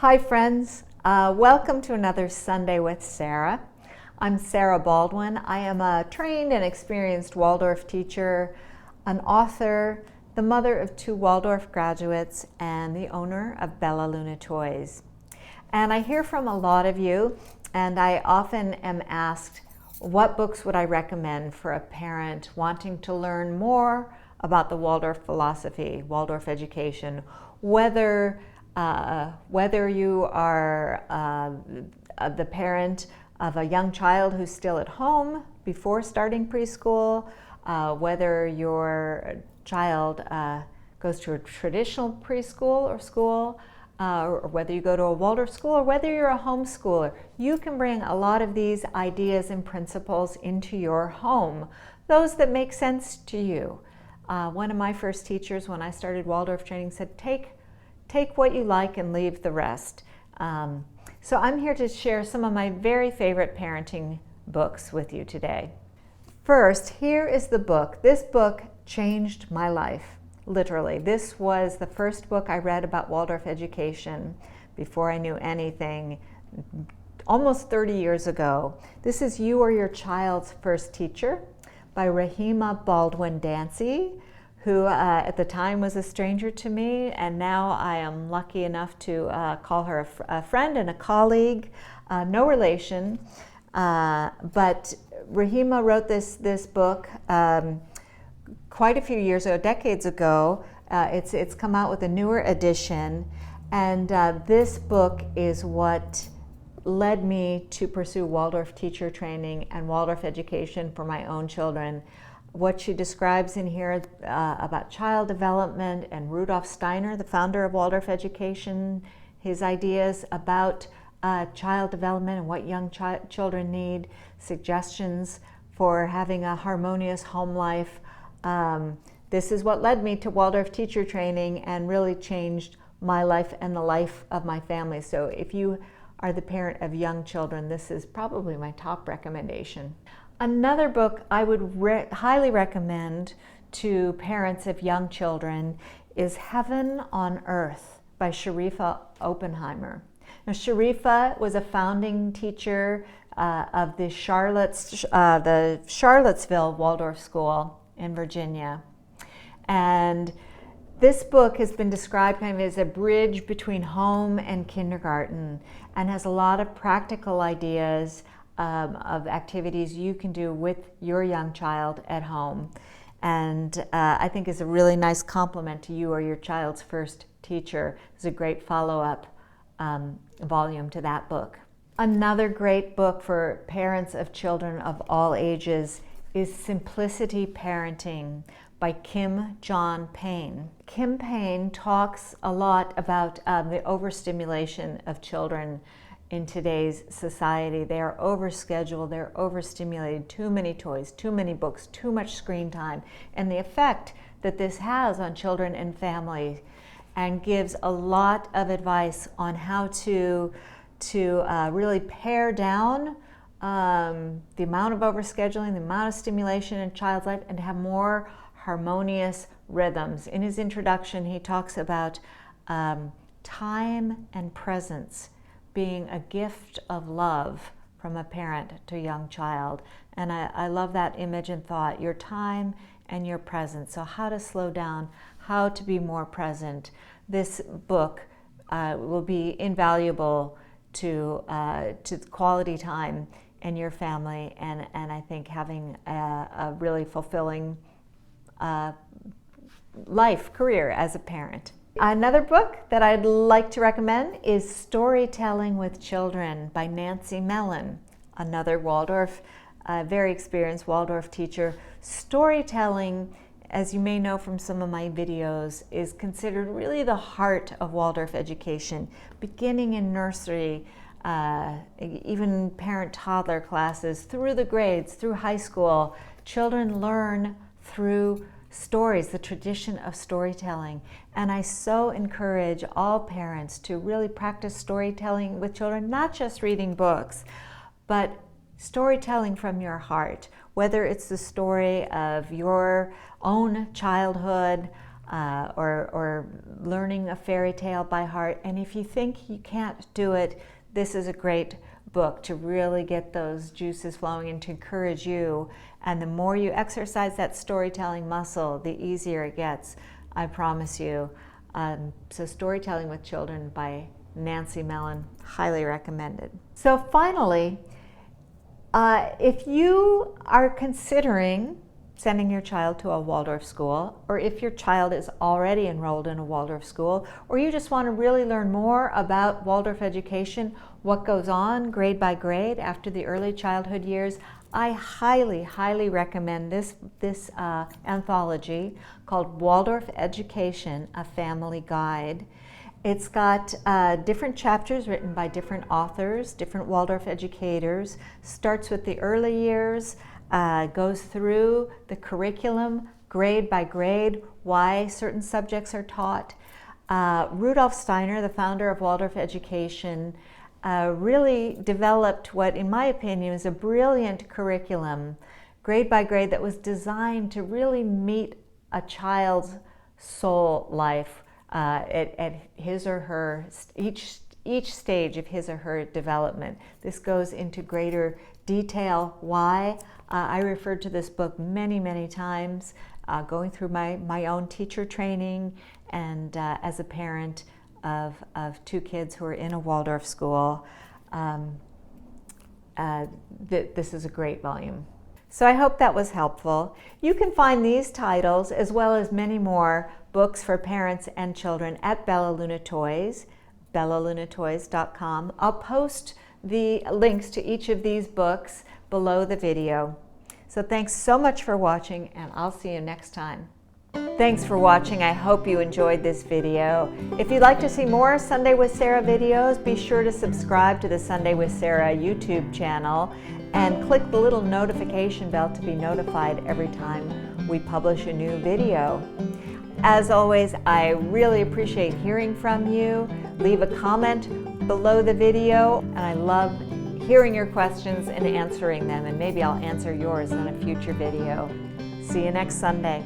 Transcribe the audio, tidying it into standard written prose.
Hi friends, welcome to another Sunday with Sarah. I'm Sarah Baldwin. I am a trained and experienced Waldorf teacher, an author, the mother of 2 Waldorf graduates, and the owner of Bella Luna Toys. And I hear from a lot of you, and I often am asked, what books would I recommend for a parent wanting to learn more about the Waldorf philosophy, Waldorf education, whether you are the parent of a young child who's still at home before starting preschool, whether your child goes to a traditional preschool or school, or whether you go to a Waldorf school, or whether you're a homeschooler. You can bring a lot of these ideas and principles into your home, those that make sense to you. One of my first teachers when I started Waldorf training said, take what you like and leave the rest. So I'm here to share some of my very favorite parenting books with you today. First, here is the book. This book changed my life, literally. This was the first book I read about Waldorf education before I knew anything, almost 30 years ago. This is You Are Your Child's First Teacher by Rahima Baldwin Dancy, who at the time was a stranger to me, and now I am lucky enough to call her a friend and a colleague, no relation. But Rahima wrote this book quite a few years ago, decades ago. It's come out with a newer edition, and this book is what led me to pursue Waldorf teacher training and Waldorf education for my own children. What she describes in here about child development and Rudolf Steiner, the founder of Waldorf education, his ideas about child development and what young children need, suggestions for having a harmonious home life. This is what led me to Waldorf teacher training and really changed my life and the life of my family. So if you are the parent of young children, this is probably my top recommendation. Another book I would highly recommend to parents of young children is Heaven on Earth by Sharifa Oppenheimer. Now, Sharifa was a founding teacher of the Charlottesville Waldorf School in Virginia. And this book has been described kind of as a bridge between home and kindergarten, and has a lot of practical ideas of activities you can do with your young child at home. And I think is a really nice complement to You Are Your Child's First Teacher. It's a great follow-up volume to that book. Another great book for parents of children of all ages is Simplicity Parenting by Kim John Payne. Kim Payne talks a lot about the overstimulation of children in today's society. They are overscheduled, they're overstimulated, too many toys, too many books, too much screen time, and the effect that this has on children and families, and gives a lot of advice on how to really pare down the amount of overscheduling, the amount of stimulation in a child's life, and to have more harmonious rhythms. In his introduction, he talks about time and presence being a gift of love from a parent to a young child. And I love that image and thought, your time and your presence. So how to slow down, how to be more present. This book will be invaluable to quality time in your family, and I think having a really fulfilling career as a parent. Another book that I'd like to recommend is Storytelling with Children by Nancy Mellon, another Waldorf, very experienced Waldorf teacher. Storytelling, as you may know from some of my videos, is considered really the heart of Waldorf education, beginning in nursery, even parent-toddler classes, through the grades, through high school. Children learn through stories, the tradition of storytelling. And I so encourage all parents to really practice storytelling with children, not just reading books, but storytelling from your heart, whether it's the story of your own childhood, or learning a fairy tale by heart. And if you think you can't do it, this is a great book to really get those juices flowing and to encourage you. And the more you exercise that storytelling muscle, the easier it gets, I promise you. So Storytelling with Children by Nancy Mellon, highly recommended. So finally, if you are considering sending your child to a Waldorf school, or if your child is already enrolled in a Waldorf school, or you just want to really learn more about Waldorf education, what goes on grade by grade after the early childhood years, I highly, highly recommend this anthology called Waldorf Education, A Family Guide. It's got different chapters written by different authors, different Waldorf educators, starts with the early years, goes through the curriculum, grade by grade, why certain subjects are taught. Rudolf Steiner, the founder of Waldorf Education, really developed what, in my opinion, is a brilliant curriculum, grade by grade, that was designed to really meet a child's soul life at his or her, each stage of his or her development. This goes into greater detail why. I referred to this book many, many times, going through my own teacher training and as a parent of two kids who are in a Waldorf school. This is a great volume. So I hope that was helpful. You can find these titles as well as many more books for parents and children at Bella Luna Toys, bellalunatoys.com. I'll post the links to each of these books below the video. So thanks so much for watching, and I'll see you next time. Thanks for watching. I hope you enjoyed this video. If you'd like to see more Sunday with Sarah videos, be sure to subscribe to the Sunday with Sarah YouTube channel and click the little notification bell to be notified every time we publish a new video. As always, I really appreciate hearing from you. Leave a comment below the video, and I love hearing your questions and answering them, and maybe I'll answer yours in a future video. See you next Sunday.